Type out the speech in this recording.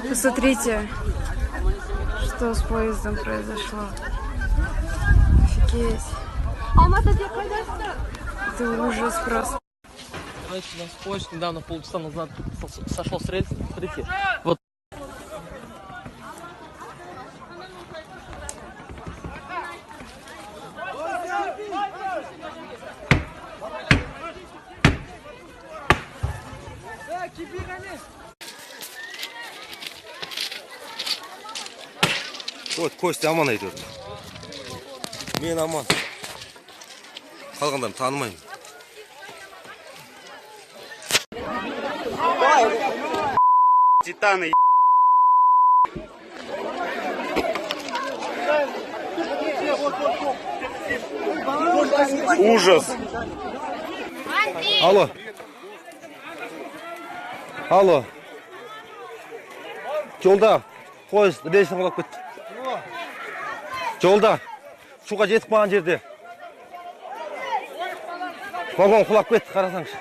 Посмотрите, что с поездом произошло. Офигеть. Это ужас просто. Знаете, у нас поезд недавно, полчаса назад, сошел с рельс. Смотрите, вот. Вот Костя аман айтып отыр. Мен аман. Қалғандарын танымаймын. Титаны. Ужас. Алло. Алло. Жолда поезд рельстен құлап кетті. Жолда суға жетіп қалған жерде вагон құлап кетті, қарасаңшы.